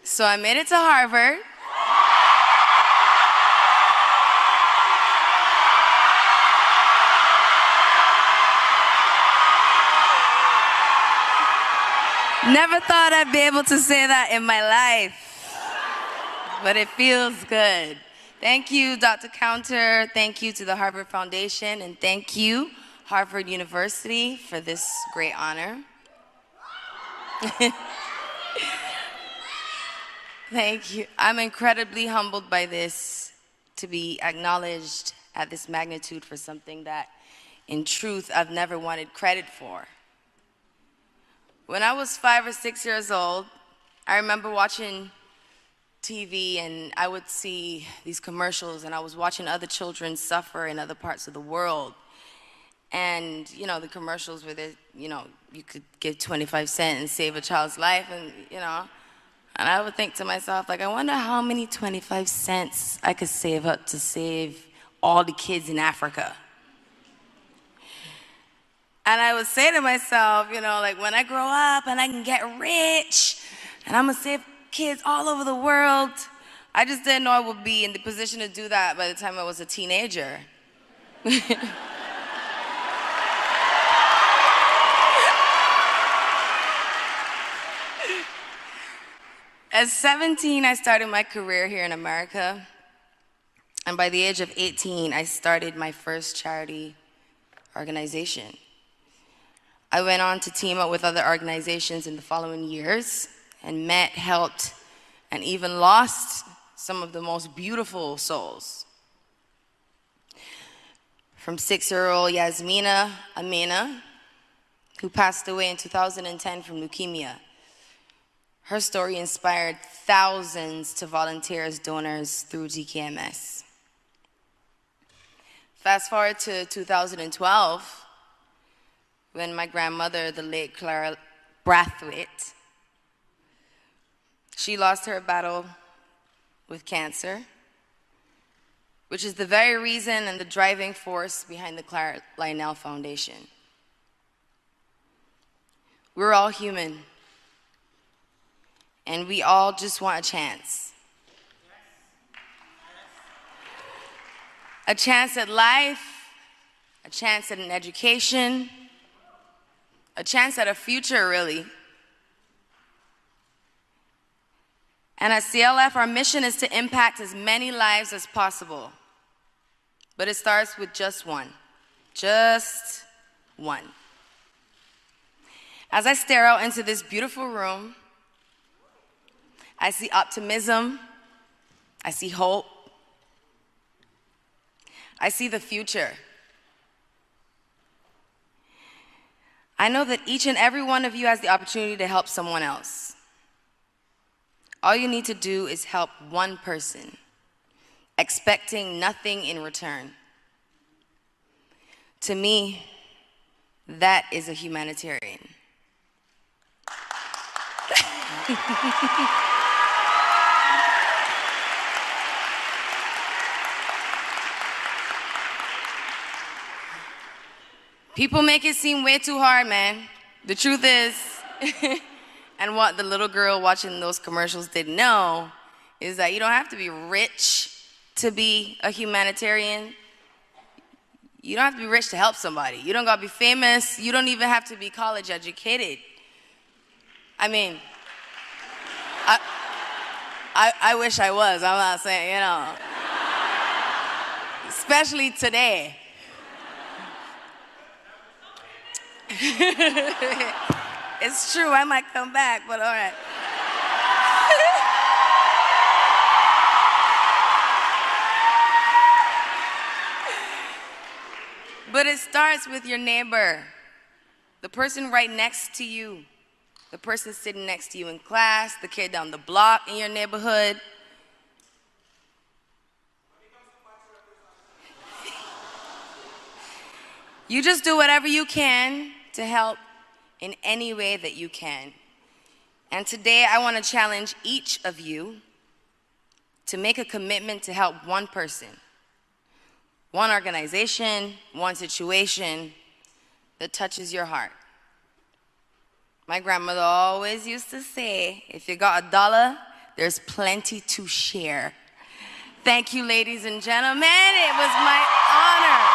So I made it to Harvard. Never thought I'd be able to say that in my life, but it feels good. Thank you, Dr. Counter. Thank you to the Harvard Foundation, and thank you, Harvard University, for this great honor. Thank you. I'm incredibly humbled by this, to be acknowledged at this magnitude for something that, in truth, I've never wanted credit for. When I was 5 or 6 years old, I remember watching TV and I would see these commercials and I was watching other children suffer in other parts of the world. And, you know, the commercials where they, you know, you could give 25 cents and save a child's life and, you know, and I would think to myself, like, I wonder how many 25 cents I could save up to save all the kids in Africa. And I would say to myself, you know, like, when I grow up and I can get rich and I'm gonna save kids all over the world, I just didn't know I would be in the position to do that by the time I was a teenager. At 17, I started my career here in America. And by the age of 18, I started my first charity organization. I went on to team up with other organizations in the following years and met, helped, and even lost some of the most beautiful souls. From 6-year-old Yasmina Amina, who passed away in 2010 from leukemia. Her story inspired thousands to volunteer as donors through GKMS. Fast forward to 2012, when my grandmother, the late Clara Brathwaite, she lost her battle with cancer, which is the very reason and the driving force behind the Clara Lionel Foundation. We're all human, and we all just want a chance. A chance at life, a chance at an education, a chance at a future, really. And at CLF, our mission is to impact as many lives as possible. But it starts with just one. Just one. As I stare out into this beautiful room, I see optimism, I see hope, I see the future. I know that each and every one of you has the opportunity to help someone else. All you need to do is help one person, expecting nothing in return. To me, that is a humanitarian. People make it seem way too hard, man. The truth is, and what the little girl watching those commercials didn't know, is that you don't have to be rich to be a humanitarian. You don't have to be rich to help somebody. You don't gotta be famous. You don't even have to be college educated. I mean, I wish I was. I'm not saying, you know. Especially today. It's true, I might come back, but all right. But it starts with your neighbor, the person right next to you, the person sitting next to you in class, the kid down the block in your neighborhood. You just do whatever you can to help in any way that you can. And today I want to challenge each of you to make a commitment to help one person, one organization, one situation that touches your heart. My grandmother always used to say, if you got $1, There's plenty to share. Thank you, ladies and gentlemen. It was my honor